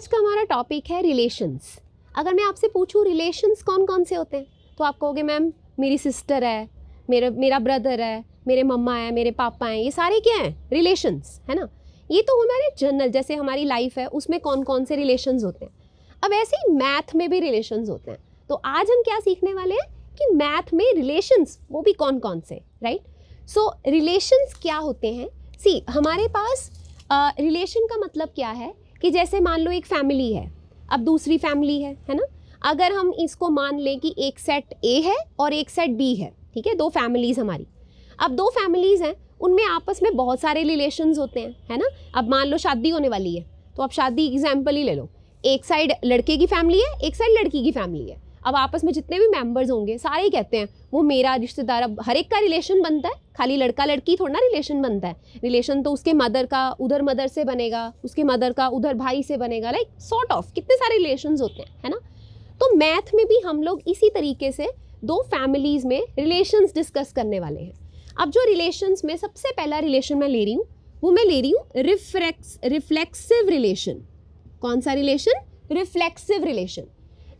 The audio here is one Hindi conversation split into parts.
आज का हमारा टॉपिक है रिलेशंस। अगर मैं आपसे पूछूं रिलेशंस कौन कौन से होते हैं तो आप कहोगे मैम मेरी सिस्टर है, मेरा ब्रदर है, मेरे मम्मा है, मेरे पापा हैं, ये सारे क्या हैं? रिलेशंस, है ना। ये तो हमारे जनरल जैसे हमारी लाइफ है उसमें कौन कौन से रिलेशंस होते हैं। अब ऐसे ही मैथ में भी रिलेशंस होते हैं। तो आज हम क्या सीखने वाले हैं कि मैथ में रिलेशंस वो भी कौन कौन से, राइट। सो रिलेशंस क्या होते हैं? सी हमारे पास रिलेशन का मतलब क्या है कि जैसे मान लो एक फैमिली है, अब दूसरी फैमिली है ना। अगर हम इसको मान लें कि एक सेट ए है और एक सेट बी है, ठीक है, दो फैमिलीज़ हमारी। अब दो फैमिलीज़ हैं, उनमें आपस में बहुत सारे रिलेशंस होते हैं, है ना। अब मान लो शादी होने वाली है तो आप शादी एग्जाम्पल ही ले लो। एक साइड लड़के की फैमिली है, एक साइड लड़की की फैमिली है। अब आपस में जितने भी मेंबर्स होंगे सारे ही कहते हैं वो मेरा रिश्तेदार। अब हर एक का रिलेशन बनता है, खाली लड़का लड़की थोड़ा ना रिलेशन बनता है। रिलेशन तो उसके मदर का उधर मदर से बनेगा, उसके मदर का उधर भाई से बनेगा, लाइक सॉर्ट ऑफ कितने सारे रिलेशंस होते हैं, है ना। तो मैथ में भी हम लोग इसी तरीके से दो फैमिलीज़ में रिलेशंस डिस्कस करने वाले हैं। अब जो रिलेशंस में सबसे पहला रिलेशन मैं ले रही हूँ वो मैं ले रही हूँ रिफ्लेक्सिव रिलेशन। कौन सा रिलेशन? Reflexive relation.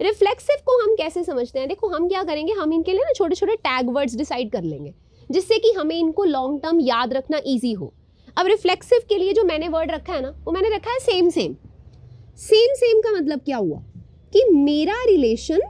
रिफ्लेक्सिव को हम कैसे समझते हैं? देखो हम क्या करेंगे, हम इनके लिए ना छोटे छोटे टैग वर्ड्स डिसाइड कर लेंगे जिससे कि हमें इनको लॉन्ग टर्म याद रखना ईजी हो। अब रिफ्लेक्सिव के लिए जो मैंने वर्ड रखा है ना वो मैंने रखा है सेम सेम। सेम सेम का मतलब क्या हुआ कि मेरा रिलेशन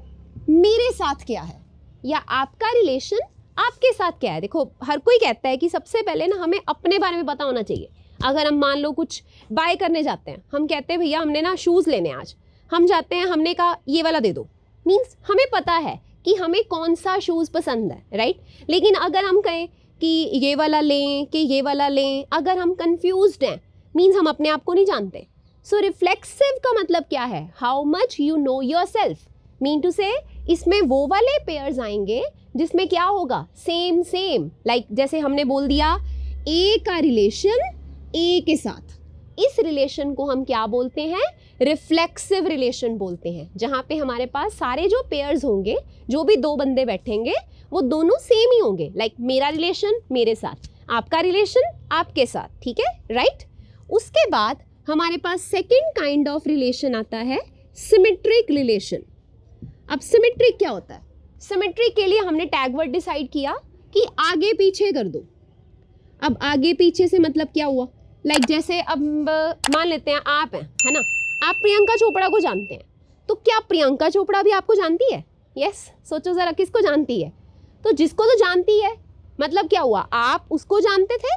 मेरे साथ क्या है या आपका रिलेशन आपके साथ क्या है। देखो हर कोई कहता है कि सबसे पहले ना हमें अपने बारे में पता होना चाहिए। अगर हम मान लो कुछ बाय करने जाते हैं, हम कहते हैं भैया हमने ना शूज़ लेने आज, हम जाते हैं, हमने कहा ये वाला दे दो, मीन्स हमें पता है कि हमें कौन सा शूज़ पसंद है, राइट। लेकिन अगर हम कहें कि ये वाला लें कि ये वाला लें, अगर हम कंफ्यूज्ड हैं मीन्स हम अपने आप को नहीं जानते। सो रिफ्लेक्सिव का मतलब क्या है? How much you know yourself. Mean to say इसमें वो वाले पेयर्स आएंगे जिसमें क्या होगा? Same same. लाइक जैसे हमने बोल दिया ए का रिलेशन ए के साथ, इस रिलेशन को हम क्या बोलते हैं? रिफ्लेक्सिव रिलेशन बोलते हैं। जहाँ पे हमारे पास सारे जो पेयर्स होंगे, जो भी दो बंदे बैठेंगे वो दोनों सेम ही होंगे। लाइक मेरा रिलेशन मेरे साथ, आपका रिलेशन आपके साथ, ठीक है, राइट। उसके बाद हमारे पास सेकेंड काइंड ऑफ रिलेशन आता है सिमेट्रिक रिलेशन। अब सिमेट्रिक क्या होता है? सिमेट्रिक के लिए हमने टैग वर्ड डिसाइड किया कि आगे पीछे कर दो। अब आगे पीछे से मतलब क्या हुआ? लाइक जैसे अब मान लेते हैं आप हैं, है ना, आप प्रियंका चोपड़ा को जानते हैं, तो क्या प्रियंका चोपड़ा भी आपको जानती है? यस, सोचो ज़रा किसको जानती है? तो जिसको तो जानती है, मतलब क्या हुआ? आप उसको जानते थे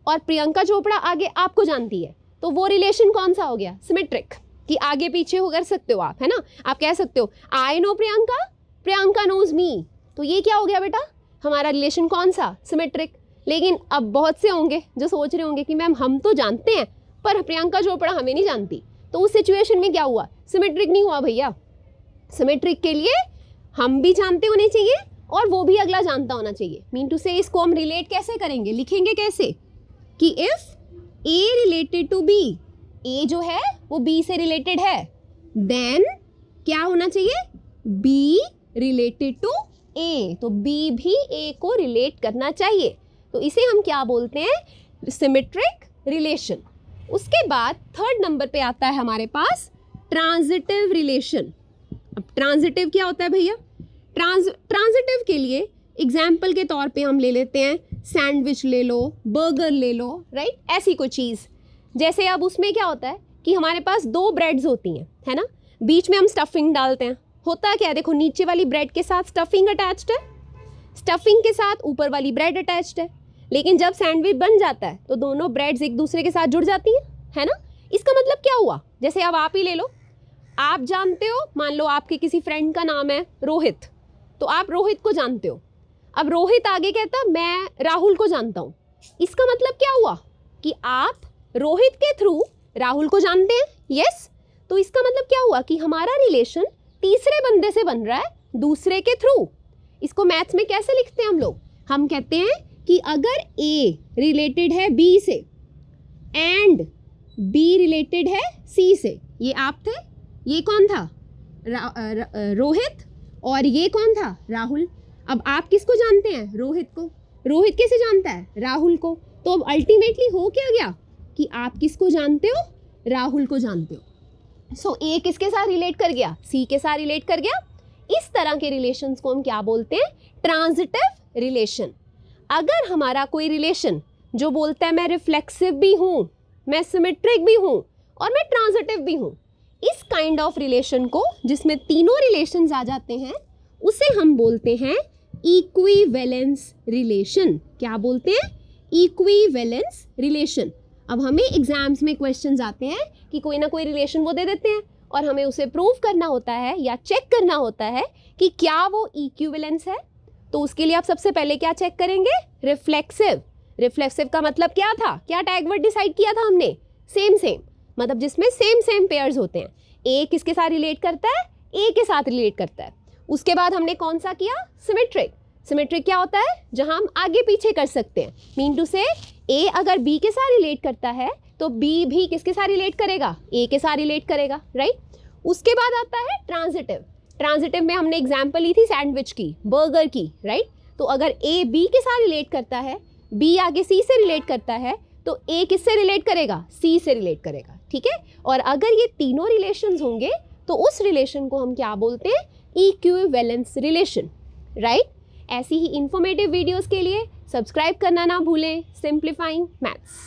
और प्रियंका चोपड़ा आगे आपको जानती है, तो वो रिलेशन कौन सा हो गया? सिमेट्रिक, कि आगे पीछे हो कर सकते हो आप, है ना। आप कह सकते हो I know Priyanka, Priyanka knows me, तो ये क्या हो गया बेटा? हमारा रिलेशन कौन सा? सिमेट्रिक। लेकिन अब बहुत से होंगे जो सोच रहे होंगे कि मैम हम तो जानते हैं पर प्रियंका चोपड़ा हमें नहीं जानती, तो उस सिचुएशन में क्या हुआ? सिमेट्रिक नहीं हुआ भैया। सिमेट्रिक के लिए हम भी जानते होने चाहिए और वो भी अगला जानता होना चाहिए। मीन टू से इसको हम रिलेट कैसे करेंगे? लिखेंगे कैसे कि if A related to B, A जो है वो बी से रिलेटेड है, देन क्या होना चाहिए? बी रिलेटेड टू ए, तो बी भी ए को रिलेट करना चाहिए। तो इसे हम क्या बोलते हैं? Symmetric relation. उसके बाद थर्ड नंबर पे आता है हमारे पास ट्रांजिटिव रिलेशन। अब ट्रांजिटिव क्या होता है भैया? ट्रांजिटिव के लिए एग्जाम्पल के तौर पे हम ले लेते हैं सैंडविच ले लो, बर्गर ले लो, राइट, ऐसी कोई चीज़। जैसे अब उसमें क्या होता है कि हमारे पास दो ब्रेड्स होती हैं, है ना, बीच में हम स्टफिंग डालते हैं। होता क्या है? देखो नीचे वाली ब्रेड के साथ स्टफिंग अटैच्ड है, स्टफिंग के साथ ऊपर वाली ब्रेड अटैच्ड है। लेकिन जब सैंडविच बन जाता है तो दोनों ब्रेड्स एक दूसरे के साथ जुड़ जाती हैं, है ना। इसका मतलब क्या हुआ? जैसे अब आप ही ले लो, आप जानते हो, मान लो आपके किसी फ्रेंड का नाम है रोहित, तो आप रोहित को जानते हो। अब रोहित आगे कहता मैं राहुल को जानता हूँ। इसका मतलब क्या हुआ कि आप रोहित के थ्रू राहुल को जानते हैं, यस। तो इसका मतलब क्या हुआ कि हमारा रिलेशन तीसरे बंदे से बन रहा है, दूसरे के थ्रू। इसको मैथ्स में कैसे लिखते हैं हम लोग? हम कहते हैं कि अगर A रिलेटेड है B से एंड B रिलेटेड है C से, ये आप थे, ये कौन था? रोहित, और ये कौन था? राहुल। अब आप किसको जानते हैं? रोहित को। रोहित कैसे जानता है? राहुल को। तो अल्टीमेटली हो क्या गया कि आप किसको जानते हो? राहुल को जानते हो। सो ए किसके साथ रिलेट कर गया, सी के साथ रिलेट कर गया। इस तरह के रिलेशंस को हम क्या बोलते हैं, ट्रांजिटिव रिलेशन। अगर हमारा कोई रिलेशन जो बोलता है मैं रिफ्लेक्सिव भी हूँ, मैं सिमेट्रिक भी हूँ और मैं ट्रांजिटिव भी हूँ, इस काइंड ऑफ रिलेशन को, जिसमें तीनों रिलेशंस आ जाते हैं, उसे हम बोलते हैं इक्विवेलेंस रिलेशन। क्या बोलते हैं, इक्विवेलेंस रिलेशन। अब हमें एग्जाम्स में क्वेश्चंस आते हैं कि कोई ना कोई रिलेशन वो दे देते हैं और हमें उसे प्रूव करना होता है या चेक करना होता है कि क्या वो इक्विवेलेंस है। तो उसके लिए आप सबसे पहले क्या चेक करेंगे, रिफ्लेक्सिव। रिफ्लेक्सिव का मतलब क्या था, क्या टैग वर्ड डिसाइड किया था हमने, सेम सेम, मतलब जिसमें सेम सेम पेयर्स होते हैं। ए किसके साथ रिलेट करता है, ए के साथ रिलेट करता है। उसके बाद हमने कौन सा किया, सिमेट्रिक। सिमेट्रिक क्या होता है, जहां हम आगे पीछे कर सकते हैं। मीन टू से ए अगर बी के साथ रिलेट करता है तो बी भी किसके साथ रिलेट करेगा, ए के साथ रिलेट करेगा, राइट। उसके बाद आता है ट्रांजिटिव। ट्रांजिटिव में हमने एग्जाम्पल ली थी सैंडविच की, बर्गर की, राइट। तो अगर ए बी के साथ रिलेट करता है, बी आगे सी से रिलेट करता है, तो ए किससे रिलेट करेगा, सी से रिलेट करेगा, ठीक है। और अगर ये तीनों रिलेशंस होंगे तो उस रिलेशन को हम क्या बोलते हैं, इक्विवेलेंस रिलेशन, राइट। ऐसी ही इंफॉर्मेटिव वीडियोस के लिए सब्सक्राइब करना ना भूलें, सिंप्लीफाइंग मैथ्स।